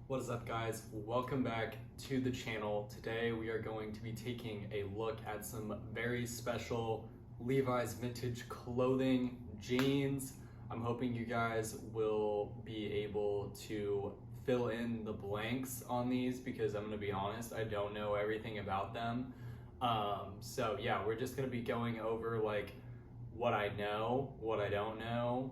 What is up, guys? Welcome back to the channel. Today we are going to be taking a look at some very special Levi's vintage clothing, jeans. I'm hoping you guys will be able to fill in the blanks on these because I'm gonna be honest, I don't know everything about them. So yeah, we're just gonna be going over like what I know, what I don't know,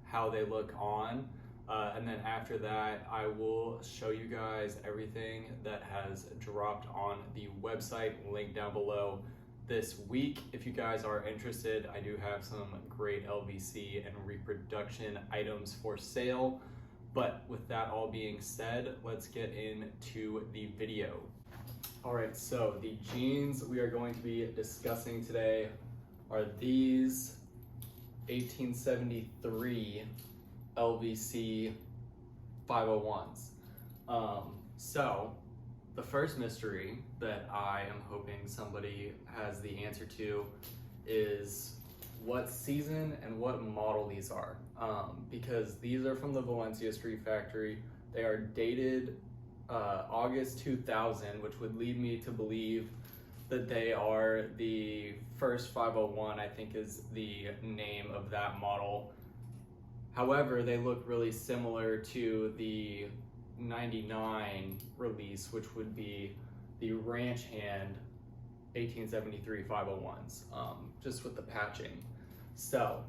how they look on. And then after that, I will show you guys everything that has dropped on the website, link down below this week. If you guys are interested, I do have some great LVC and reproduction items for sale. But with that all being said, let's get into the video. All right, so the jeans we are going to be discussing today are these 1873 LVC 501s. So the first mystery that I am hoping somebody has the answer to is what season and what model these are. Because these are from the Valencia Street Factory. They are dated August 2000, which would lead me to believe that they are the first 501, I think is the name of that model. However, they look really similar to the 99 release, which would be the Ranch Hand 1873 501s, just with the patching. So,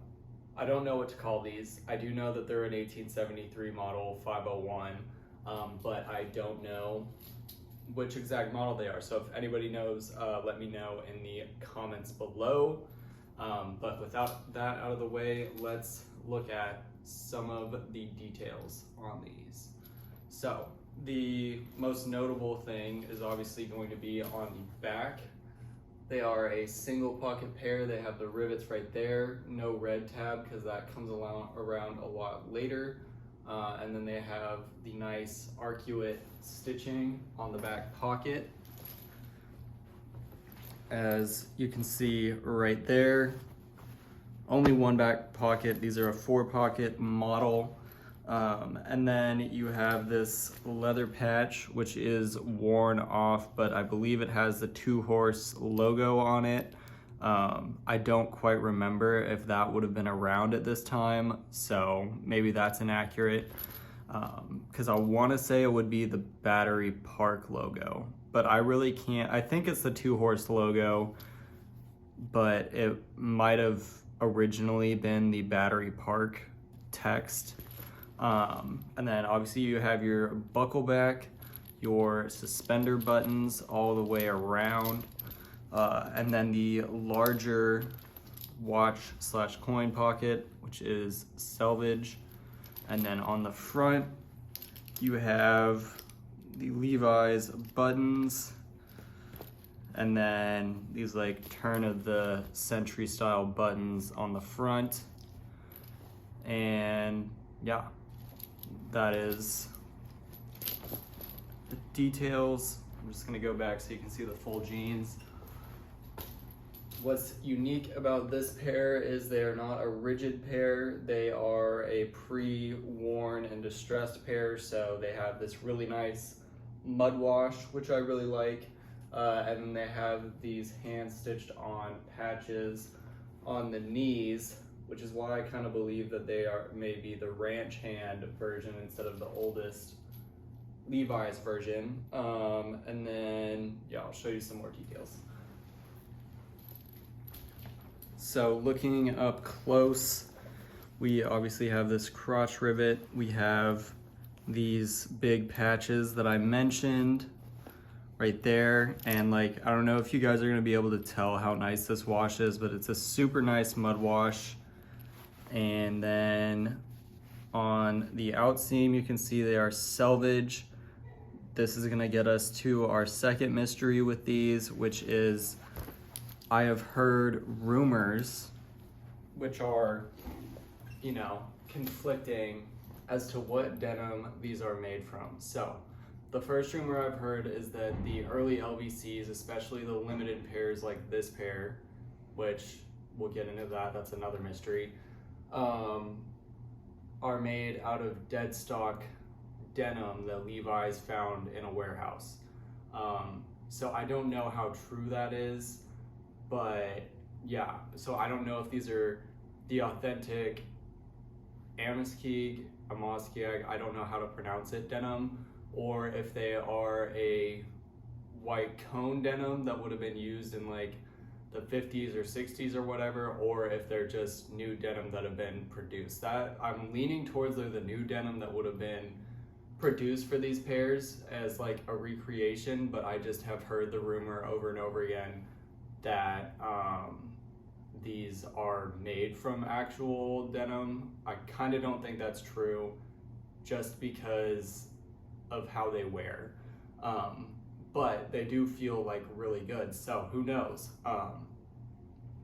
I don't know what to call these. I do know that they're an 1873 model 501, but I don't know which exact model they are. So if anybody knows, let me know in the comments below. But without that out of the way, let's look at some of the details on these. So the most notable thing is obviously going to be on the back. They are a single pocket pair. They have the rivets right there, no red tab because that comes around a lot later. And then they have the nice arcuate stitching on the back pocket. As you can see right there, only one back pocket. These are a 4-pocket model. And then you have this leather patch, which is worn off, but I believe it has the 2-horse logo on it. I don't quite remember if that would have been around at this time, so maybe that's inaccurate. Because I want to say it would be the Battery Park logo, but I really can't. I think it's the 2-horse logo, but it might have originally been the Battery Park text. And then obviously you have your buckle back, your suspender buttons all the way around, and then the larger watch/coin pocket, which is selvage. And then on the front, you have the Levi's buttons, and then these like turn of the century style buttons on the front. And yeah, that is the details. I'm just gonna go back so you can see the full jeans. What's unique about this pair is they are not a rigid pair. They are a pre-worn and distressed pair, so they have this really nice mud wash, which I really like. And then they have these hand-stitched on patches on the knees, which is why I kind of believe that they are maybe the Ranch Hand version instead of the oldest Levi's version. And then, yeah, I'll show you some more details. So looking up close, we obviously have this crotch rivet. We have these big patches that I mentioned right there. And like, I don't know if you guys are gonna be able to tell how nice this wash is, but it's a super nice mud wash. And then on the outseam, you can see they are selvage. This is gonna get us to our second mystery with these, which is I have heard rumors, which are, you know, conflicting as to what denim these are made from. So the first rumor I've heard is that the early LVCs, especially the limited pairs like this pair, which we'll get into that, that's another mystery, are made out of dead stock denim that Levi's found in a warehouse. So I don't know how true that is, but yeah, so I don't know if these are the authentic Amaskig, I don't know how to pronounce it, denim, or if they are a white cone denim that would have been used in like the 50s or 60s or whatever, or if they're just new denim that have been produced. That I'm leaning towards the new denim that would have been produced for these pairs as like a recreation, but I just have heard the rumor over and over again that these are made from actual denim. I kind of don't think that's true just because of how they wear. But they do feel like really good, so who knows?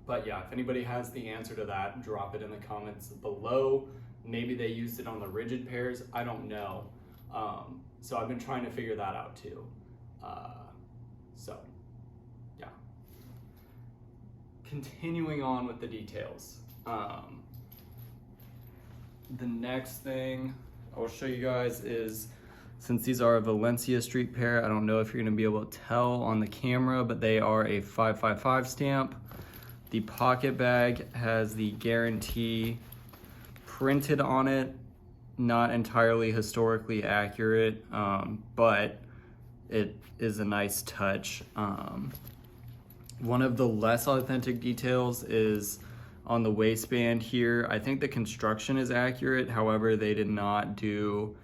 But yeah, if anybody has the answer to that, drop it in the comments below. Maybe they used it on the rigid pairs, I don't know. So I've been trying to figure that out too. So yeah. Continuing on with the details. The next thing I will show you guys is, since these are a Valencia street pair, I don't know if you're gonna be able to tell on the camera, but they are a 555 stamp. The pocket bag has the guarantee printed on it. Not entirely historically accurate, but it is a nice touch. One of the less authentic details is on the waistband here. I think the construction is accurate, however, they did not do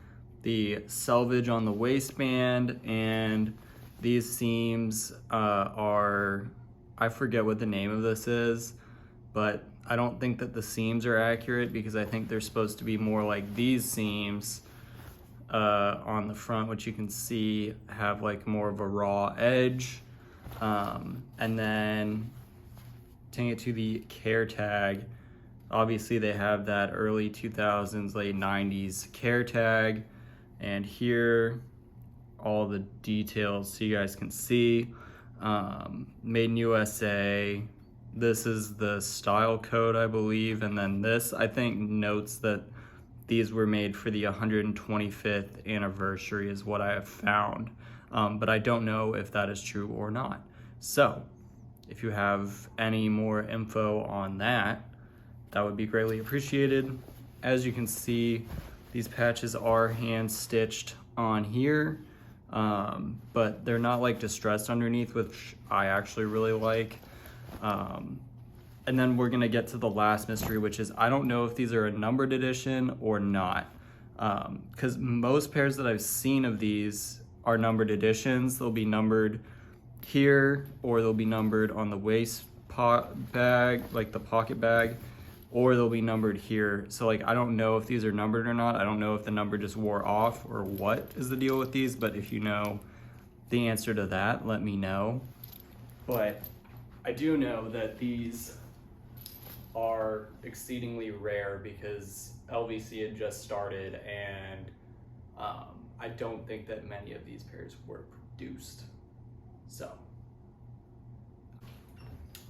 the selvage on the waistband, and these seams are, I forget what the name of this is, but I don't think that the seams are accurate because I think they're supposed to be more like these seams on the front, which you can see have like more of a raw edge. And then taking it to the care tag, obviously they have that early 2000s, late 90s care tag. And here, all the details so you guys can see. Made in USA. This is the style code, I believe, and then this, I think, notes that these were made for the 125th anniversary is what I have found, but I don't know if that is true or not. So, if you have any more info on that, that would be greatly appreciated. As you can see, these patches are hand stitched on here, but they're not like distressed underneath, which I actually really like. And then we're gonna get to the last mystery, which is I don't know if these are a numbered edition or not, because most pairs that I've seen of these are numbered editions. They'll be numbered here, or they'll be numbered on the waist bag, like the pocket bag, or they'll be numbered here. So like, I don't know if these are numbered or not. I don't know if the number just wore off or what is the deal with these, but if you know the answer to that, let me know. But I do know that these are exceedingly rare because LVC had just started, and I don't think that many of these pairs were produced. So,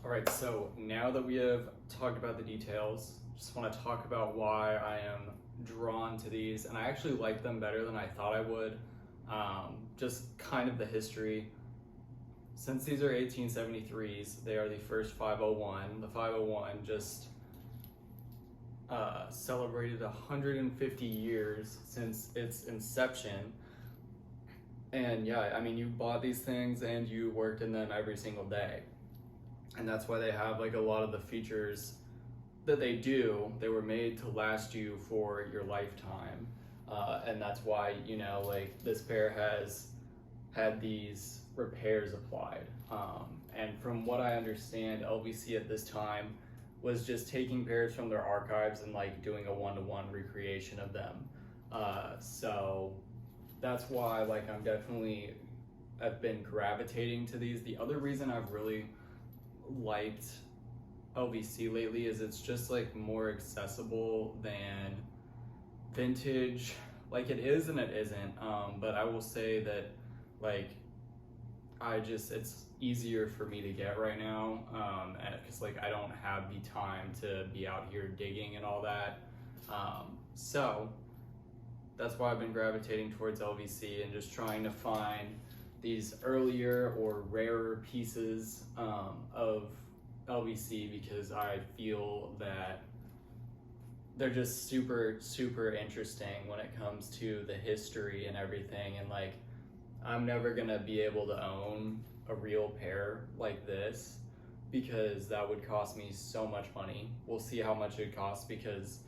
all right, so now that we have talked about the details, just want to talk about why I am drawn to these, and I actually like them better than I thought I would. Just kind of the history. Since these are 1873s, they are the first 501. The 501 just celebrated 150 years since its inception. And yeah, I mean, you bought these things and you worked in them every single day. And that's why they have like a lot of the features that they do. They were made to last you for your lifetime. And that's why, you know, like this pair has had these repairs applied. And from what I understand, LVC at this time was just taking pairs from their archives and like doing a one-to-one recreation of them. So that's why like I've been gravitating to these. The other reason I've really liked LVC lately is it's just like more accessible than vintage. Like it is and it isn't, but I will say that like it's easier for me to get right now, because like I don't have the time to be out here digging and all that. So that's why I've been gravitating towards LVC and just trying to find these earlier or rarer pieces of LVC, because I feel that they're just super interesting when it comes to the history and everything. And like, I'm never gonna be able to own a real pair like this because that would cost me so much money. We'll see how much it costs, because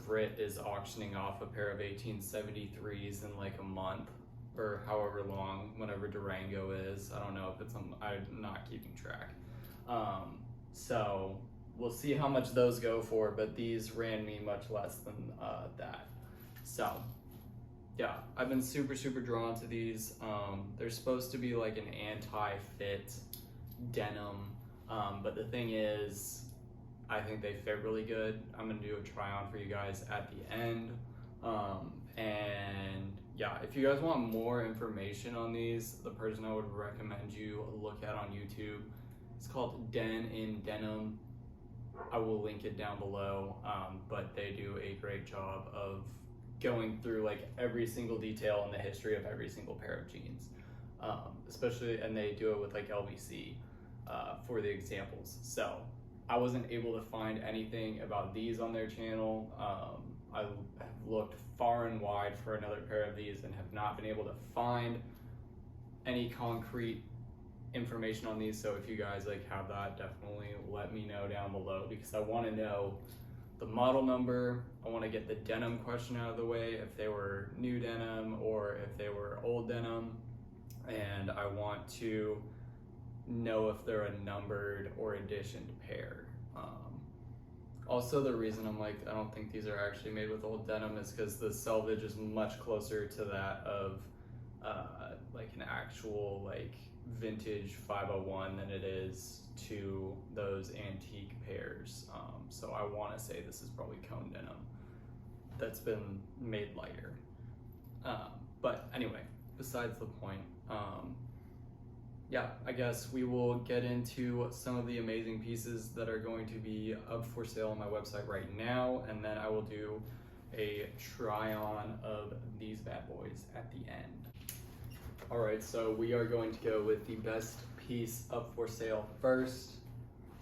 Brit is auctioning off a pair of 1873s in like a month or however long, whenever Durango is. I don't know if it's I'm not keeping track. So we'll see how much those go for, but these ran me much less than that. So yeah, I've been super drawn to these. They're supposed to be like an anti-fit denim, but the thing is, I think they fit really good. I'm gonna do a try on for you guys at the end. And yeah, if you guys want more information on these, the person I would recommend you look at on YouTube, it's called Denim. I will link it down below, but they do a great job of going through like every single detail in the history of every single pair of jeans, especially, and they do it with like LVC for the examples. So I wasn't able to find anything about these on their channel. I have looked far and wide for another pair of these and have not been able to find any concrete information on these. So if you guys like have that, definitely let me know down below, because I want to know the model number. I want to get the denim question out of the way, if they were new denim or if they were old denim, and I want to know if they're a numbered or editioned pair. Also, the reason I'm like, I don't think these are actually made with old denim is because the selvage is much closer to that of like an actual like vintage 501 than it is to those antique pairs. So I want to say this is probably cone denim that's been made lighter. But anyway, besides the point, yeah, I guess we will get into some of the amazing pieces that are going to be up for sale on my website right now, and then I will do a try on of these bad boys at the end. All right, so we are going to go with the best piece up for sale first.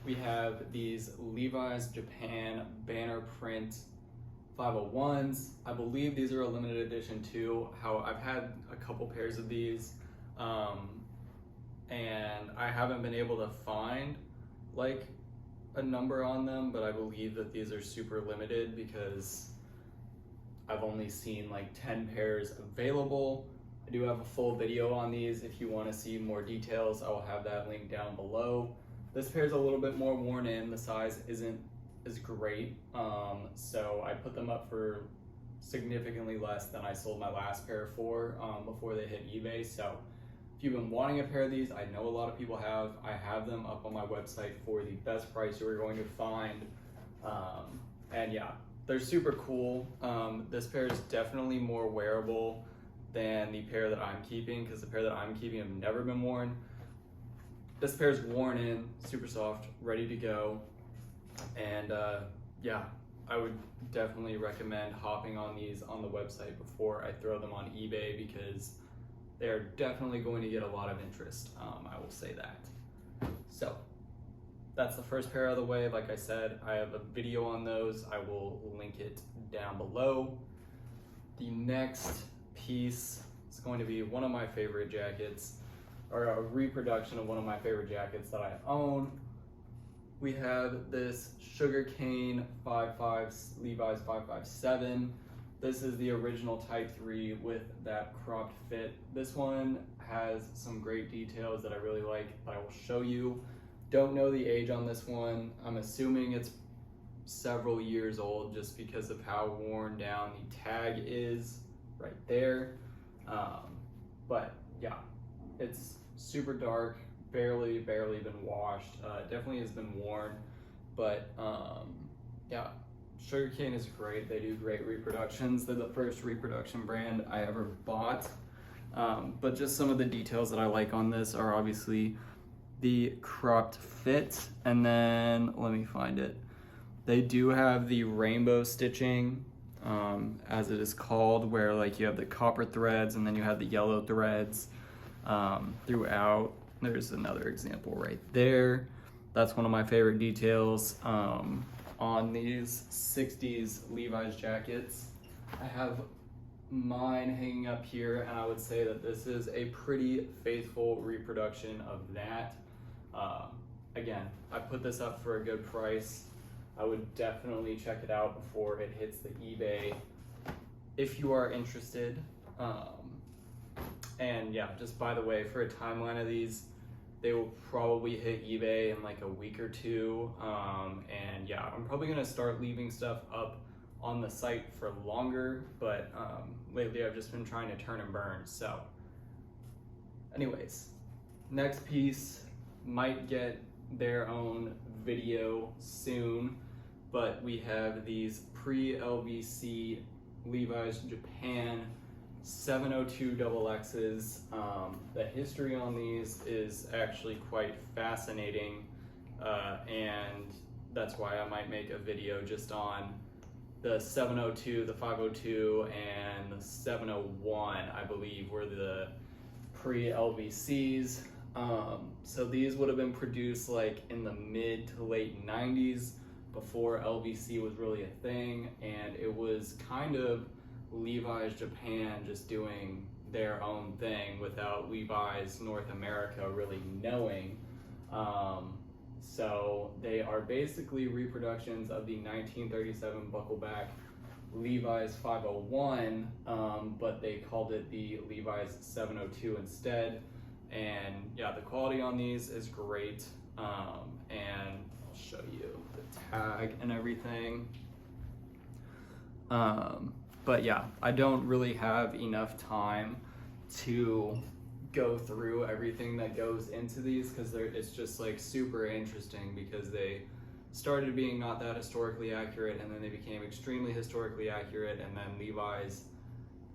We have these Levi's Japan banner print 501s. I believe these are a limited edition too. How I've had a couple pairs of these, and I haven't been able to find like a number on them, but I believe that these are super limited because I've only seen like 10 pairs available. I do have a full video on these. If you want to see more details, I will have that link down below. This pair is a little bit more worn in. The size isn't as great, so I put them up for significantly less than I sold my last pair for before they hit eBay. So if you've been wanting a pair of these, I know a lot of people have. I have them up on my website for the best price you are going to find. And yeah, they're super cool. This pair is definitely more wearable than the pair that I'm keeping, because the pair that I'm keeping have never been worn. This pair is worn in, super soft, ready to go. And yeah, I would definitely recommend hopping on these on the website before I throw them on eBay, because they're definitely going to get a lot of interest. I will say that. So that's the first pair out of the way. Like I said, I have a video on those. I will link it down below. The next piece is going to be one of my favorite jackets, or a reproduction of one of my favorite jackets that I own. We have this sugarcane 5.5 Levi's 557. This is the original Type 3 with that cropped fit. This one has some great details that I really like, that I will show you. Don't know the age on this one. I'm assuming it's several years old just because of how worn down the tag is right there. But yeah, it's super dark, barely been washed. Definitely has been worn, but yeah, Sugarcane is great. They do great reproductions. They're the first reproduction brand I ever bought. But just some of the details that I like on this are obviously the cropped fit, and then let me find it. They do have the rainbow stitching as it is called, where like you have the copper threads and then you have the yellow threads throughout. There's another example right there. That's one of my favorite details on these 60s Levi's jackets. I have mine hanging up here, and I would say that this is a pretty faithful reproduction of that. Again, I put this up for a good price. I would definitely check it out before it hits the eBay if you are interested. And yeah, just by the way, for a timeline of these, they will probably hit eBay in like a week or two. And yeah, I'm probably gonna start leaving stuff up on the site for longer, but lately I've just been trying to turn and burn. So anyways, next piece might get their own video soon, but we have these pre-LVC Levi's Japan 702 XX's. The history on these is actually quite fascinating, and that's why I might make a video just on the 702, the 502, and the 701, I believe, were the pre-LVCs. So these would have been produced like in the mid to late 90s, before LVC was really a thing, and it was kind of Levi's Japan just doing their own thing without Levi's North America really knowing. So they are basically reproductions of the 1937 buckleback Levi's 501, but they called it the Levi's 702 instead. And yeah, the quality on these is great. And I'll show you the tag and everything. But yeah, I don't really have enough time to go through everything that goes into these, because it's just like super interesting, because they started being not that historically accurate, and then they became extremely historically accurate, and then Levi's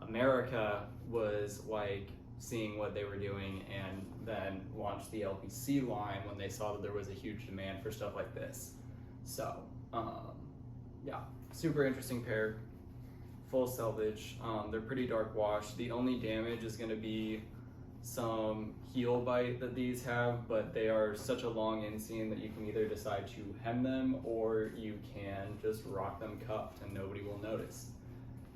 America was like seeing what they were doing and then launched the LVC line when they saw that there was a huge demand for stuff like this. So yeah, super interesting pair, full selvage. They're pretty dark wash. The only damage is going to be some heel bite that these have, but they are such a long inseam that you can either decide to hem them or you can just rock them cuffed and nobody will notice.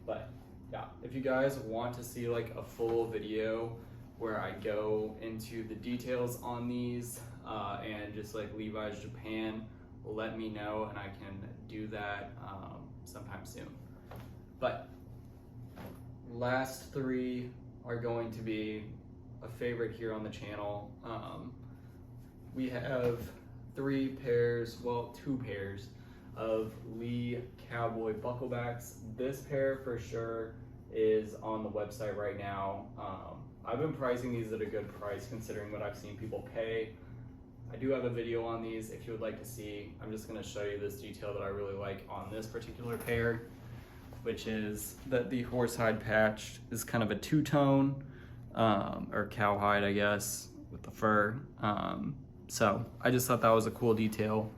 But yeah, if you guys want to see like a full video where I go into the details on these and just like Levi's Japan, let me know and I can do that sometime soon. But last three are going to be a favorite here on the channel. We have two pairs of Lee Cowboy bucklebacks. This pair for sure is on the website right now. I've been pricing these at a good price considering what I've seen people pay. I do have a video on these if you would like to see. I'm just going to show you this detail that I really like on this particular pair, which is that the horsehide patch is kind of a two-tone, or cowhide, I guess, with the fur. So I just thought that was a cool detail.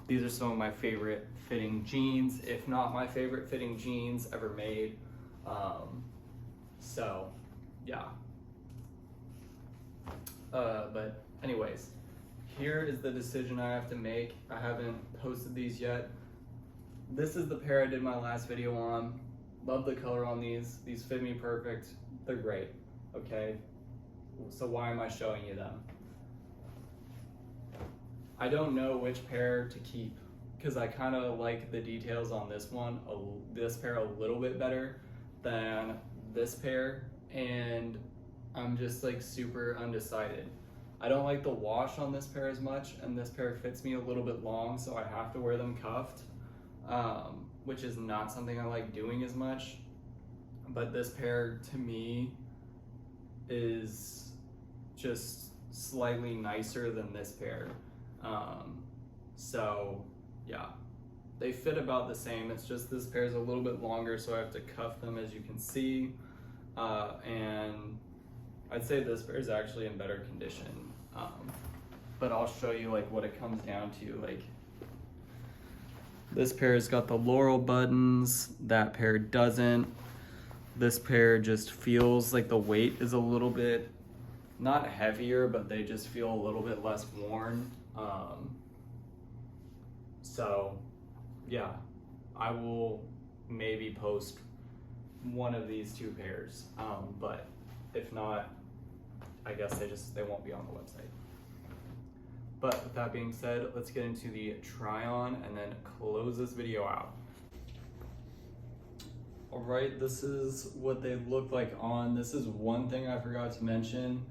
These are some of my favorite fitting jeans, if not my favorite fitting jeans ever made. So yeah. But anyways, here is the decision I have to make. I haven't posted these yet. This is the pair I did my last video on. Love the color on these. These fit me perfect. They're great, okay? So why am I showing you them? I don't know which pair to keep, because I kind of like the details on this one, this pair a little bit better than this pair, and I'm just like super undecided. I don't like the wash on this pair as much, and this pair fits me a little bit long, so I have to wear them cuffed, which is not something I like doing as much. But this pair to me is just slightly nicer than this pair. So yeah, they fit about the same. It's just this pair is a little bit longer, so I have to cuff them, as you can see. And I'd say this pair is actually in better condition. But I'll show you like what it comes down to. Like This pair's got the Laurel buttons, that pair doesn't. This pair just feels like the weight is a little bit, not heavier, but they just feel a little bit less worn. So yeah, I will maybe post one of these two pairs, but if not, I guess they won't be on the website. But with that being said, let's get into the try on and then close this video out. All right, this is what they look like on. This is one thing I forgot to mention.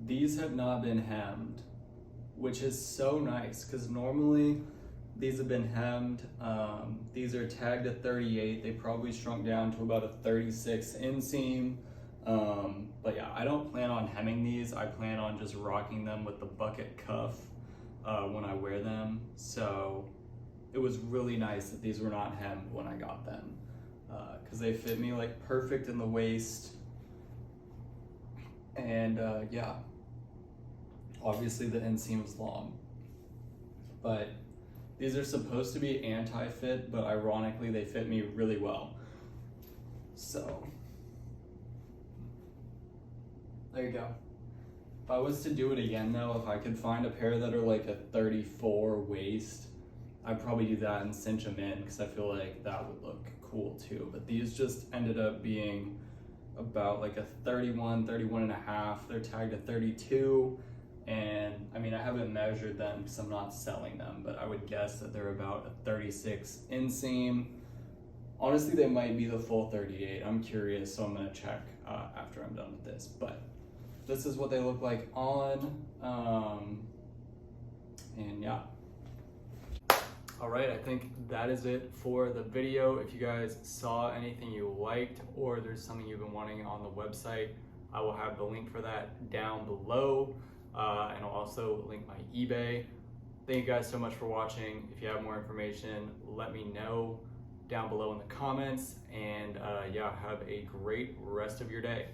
These have not been hemmed, which is so nice because normally these have been hemmed. These are tagged at 38. They probably shrunk down to about a 36 inseam. But yeah, I don't plan on hemming these. I plan on just rocking them with the bucket cuff when I wear them. So it was really nice that these were not hemmed when I got them because they fit me like perfect in the waist. And yeah, obviously the inseam is long, but these are supposed to be anti-fit, but ironically they fit me really well. So there you go. If I was to do it again though, if I could find a pair that are like a 34 waist, I'd probably do that and cinch them in because I feel like that would look cool too. But these just ended up being about like a 31 and a half. They're tagged at 32. And I mean, I haven't measured them because I'm not selling them, but I would guess that they're about a 36 inseam. Honestly, they might be the full 38. I'm curious, so I'm gonna check after I'm done with this. But this is what they look like on, and yeah. All right, I think that is it for the video. If you guys saw anything you liked or there's something you've been wanting on the website, I will have the link for that down below. And I'll also link my eBay. Thank you guys so much for watching. If you have more information, let me know down below in the comments. And yeah, have a great rest of your day.